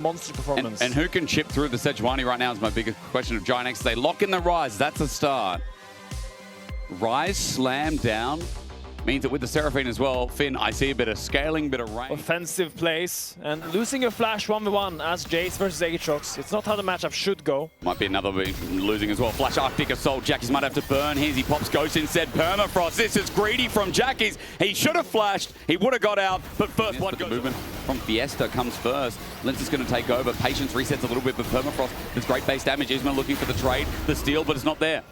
Monster performance. And who can chip through the Sejuani right now is my biggest question of GiantX. They lock in the Rise. That's a start. Rise slam down means that with the Seraphine as well, Finn, I see a bit of scaling, bit of range. Offensive plays and losing your flash 1v1 as Jace versus Aatrox. It's not how the matchup should go. Might be another losing as well. Flash Arctic Assault. Jackies might have to burn his. He pops Ghost instead. Permafrost. This is greedy from Jackies. He should have flashed. He would have got out, but first blood goes. The movement from Fiesta comes first. Lince is going to take over. Patience resets a little bit, but Permafrost does great base damage. Isma looking for the trade, the steal, but it's not there.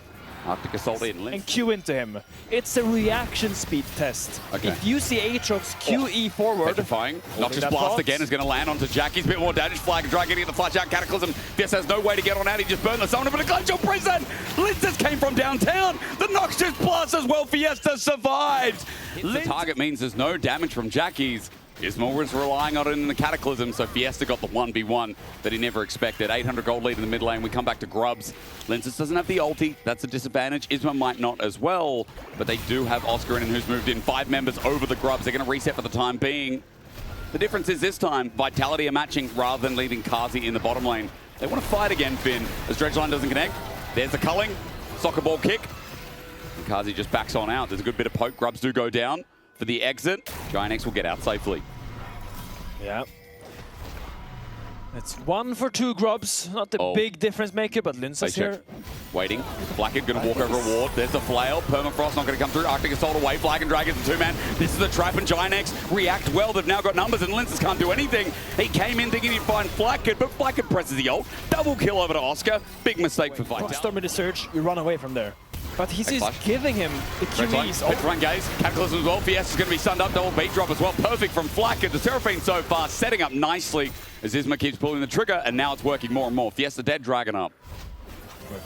Arctic Assault in. And Q into him. It's a reaction speed test. Okay. If you see Aatrox QE forward... Petrifying. Noxious Blast again is going to land onto Jackie's. Bit more damage. Flag and Drag getting the flash out. Cataclysm. Fiesta has no way to get on out. He just burned the summoner, but a glacial prison! Lince came from downtown. The Noxious Blast as well. Fiesta survived. The target means there's no damage from Jackie's. Isma was relying on it in the Cataclysm, so Fiesta got the 1v1 that he never expected. 800 gold lead in the mid lane. We come back to Grubs. Lince doesn't have the ulti. That's a disadvantage. Isma might not as well, but they do have Oscar in, who's moved in 5 members over the Grubs. They're going to reset for the time being. The difference is this time, Vitality are matching rather than leaving Kaza in the bottom lane. They want to fight again, Finn, as Dredgeline doesn't connect. There's the culling. Soccer ball kick. And Kaza just backs on out. There's a good bit of poke. Grubs do go down. For the exit, GiantX will get out safely. Yeah. It's 1 for 2 Grubs. Not the big difference maker, but Lince is here. Waiting. Blackhead going to walk over a ward. There's the flail. Permafrost not going to come through. Arctic Assault away. Flag and Dragons and 2-man. This is the trap, and GiantX react well. They've now got numbers, and Lince can't do anything. He came in thinking he'd find Blackhead, but Blackhead presses the ult. Double kill over to Oscar. Big mistake for Vitality. Storm in the surge. You run away from there. But he's giving him the QEs. Pitch run gaze. Cataclysm as well. Fiesta's going to be sunned up. Double beat drop as well. Perfect from Flacker. The Seraphine so far setting up nicely as Isma keeps pulling the trigger, and now it's working more and more. Fiesta dead, Dragon up.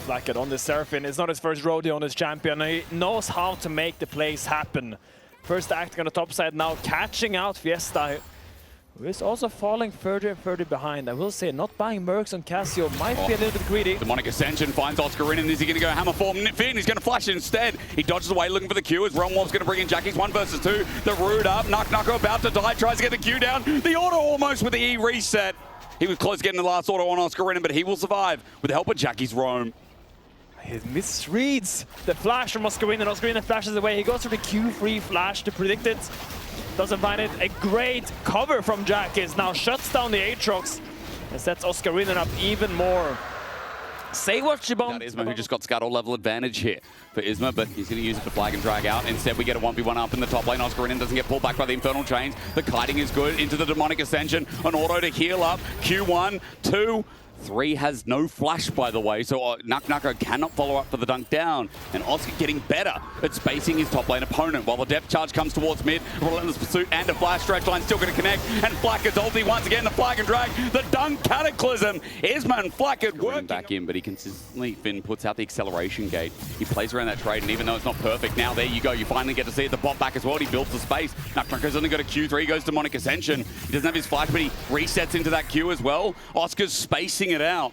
Flacker on the Seraphine. It's not his first rodeo on his champion. He knows how to make the plays happen. First acting on the top side now, catching out Fiesta, who is also falling further and further behind. I will say, not buying Mercs on Casio might be a little bit greedy. Demonic Ascension finds Oscar in, and is he going to go hammer form? Finn, he's going to flash instead. He dodges away looking for the Q as Realm Warp's going to bring in Jackie's 1 versus 2. The Root up, Knuckle about to die, tries to get the Q down. The auto almost with the E reset. He was close to getting the last auto on Oscar in, but he will survive with the help of Jackie's Roam. He misreads the flash from Oscarina, and Oscarina flashes away. He goes for the Q-free flash to predict it. Doesn't find it. A great cover from Jackies. Now shuts down the Aatrox and sets Oscarina up even more. Say what Shibon. Isma, who just got Scuttle level advantage here for Isma, but he's going to use it to flag and drag out. Instead, we get a 1v1 up in the top lane. Oscarina doesn't get pulled back by the Infernal Chains. The kiting is good into the Demonic Ascension. An auto to heal up. Q1, 2, 3 has no flash, by the way, so Knuckle cannot follow up for the dunk down. And Oscar getting better at spacing his top lane opponent. While the depth charge comes towards mid, Relentless Pursuit and a flash stretch line still going to connect. And Flacker's ulti once again, the flag and drag, the dunk Cataclysm. Isma and Flacker working back in, but he consistently, Finn, puts out the acceleration gate. He plays around that trade, and even though it's not perfect, now there you go. You finally get to see it. The bot back as well. He builds the space. Knuckle's only got a Q3, goes Demonic Ascension. He doesn't have his flash, but he resets into that Q as well. Oscar's spacing it out.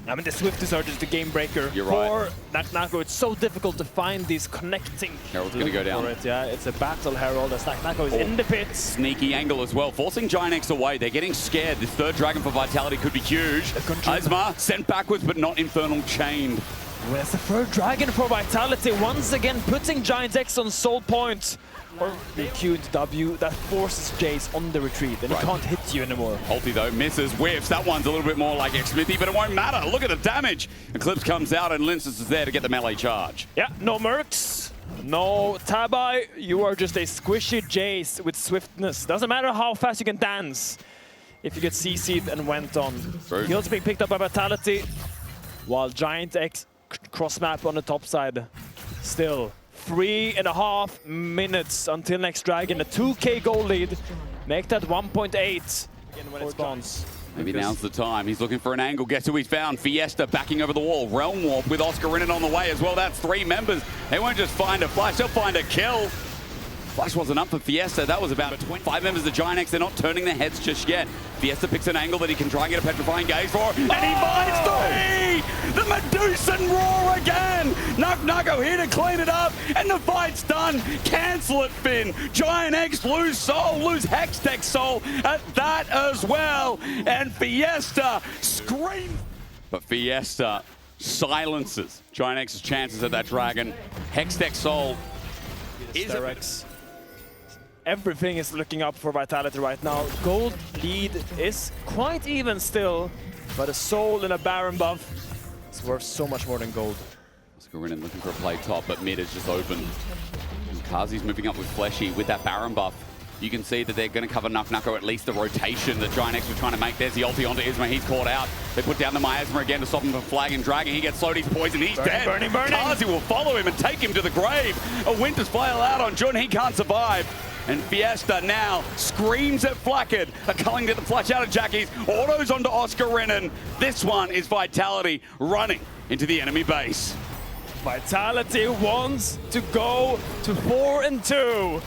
I mean, the Swift are just the game breaker. You're right. For Knuckle, it's so difficult to find these connecting. Herald's going to go down. Yeah, it's a battle Herald as Knuckle is in the pits. Sneaky angle as well, forcing GiantX away. They're getting scared. This third Dragon for Vitality could be huge. Isma sent backwards, but not Infernal chained. Well, it's the third Dragon for Vitality, once again putting GiantX on soul point. Or the Q into W, that forces Jace on the retreat, and he can't hit you anymore. Ulti though, misses, whiffs. That one's a little bit more like X-Smithy, but it won't matter. Look at the damage. Eclipse comes out, and Lince is there to get the melee charge. Yeah, no Mercs, no Tabai. You are just a squishy Jace with swiftness. Doesn't matter how fast you can dance. If you get CC'd and went on. Kills being picked up by Vitality, while GiantX cross map on the top side. Still 3.5 minutes until next Dragon. A 2k goal lead. Make that 1.8 again when it spawns. Maybe now's the time. He's looking for an angle. Guess who he's found? Fiesta backing over the wall. Realm Warp with Oscar in it on the way as well. That's 3 members. They won't just find a flash, they'll find a kill. Flash wasn't up for Fiesta. That was about 5 members of GiantX. They're not turning their heads just yet. Fiesta picks an angle that he can try and get a petrifying gaze for, and he finds 3! The Medusan roar again! Nuko here to clean it up, and the fight's done. Cancel it, Finn. GiantX lose soul, lose Hextech soul at that as well. And Fiesta screams. But Fiesta silences GiantX's chances at that dragon. Hextech soul is everything is looking up for Vitality right now. Gold lead is quite even still, but a soul and a Baron buff is worth so much more than gold. Skirmishes looking for a play top, but mid is just open. And Kazi's moving up with Fleshy with that Baron buff. You can see that they're going to cover Nuko, at least the rotation that GiantX were trying to make. There's the ulti onto Isma. He's caught out. They put down the Miasma again to stop him from flagging Dragon. He gets slowed. He's poisoned. He's dead. Burning. Kazi will follow him and take him to the grave. A Winter's Flail out on Jun. He can't survive. And Fiesta now screams at Flackard. A culling to the flash out of Jackie's. Autos onto Oscar Renan. This one is Vitality running into the enemy base. Vitality wants to go to 4-2.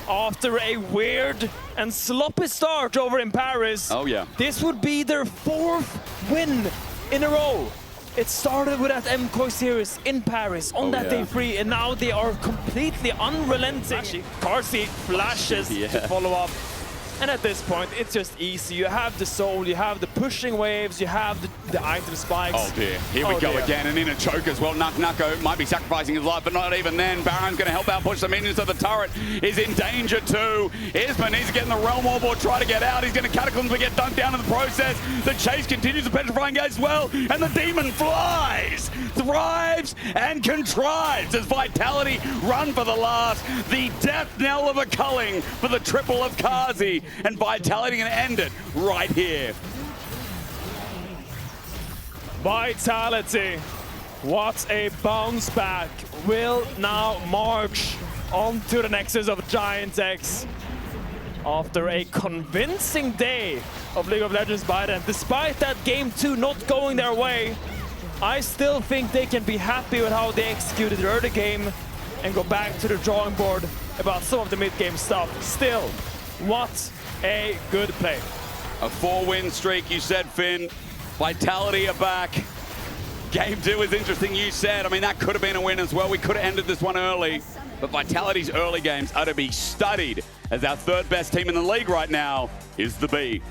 After a weird and sloppy start over in Paris. Oh yeah. This would be their 4th win in a row. It started with that MCOY series in Paris on that day 3, and now they are completely unrelenting. Carsey flashes to follow up. And at this point, it's just easy. You have the soul, you have the pushing waves, you have the item spikes. Oh dear, here we go again, and in a choke as well. Nuko might be sacrificing his life, but not even then. Baron's going to help out push the minions, so the turret is in danger too. Isma needs to get in the Realm Orb or try to get out. He's going to Cataclysm but get dunked down in the process. The chase continues, the petrifying gaze as well, and the demon flies, thrives, and contrives as Vitality run for the last. The death knell of a culling for the triple of Kazi. And Vitality going to end it right here. Vitality, what a bounce back, will now march onto the nexus of GiantX. After a convincing day of League of Legends by them, despite that game 2 not going their way, I still think they can be happy with how they executed their early game and go back to the drawing board about some of the mid-game stuff. Still, what a good play. A 4-win streak, you said, Finn. Vitality are back. Game 2 is interesting, you said. I mean, that could have been a win as well. We could have ended this one early. But Vitality's early games are to be studied, as our 3rd best team in the league right now is the B.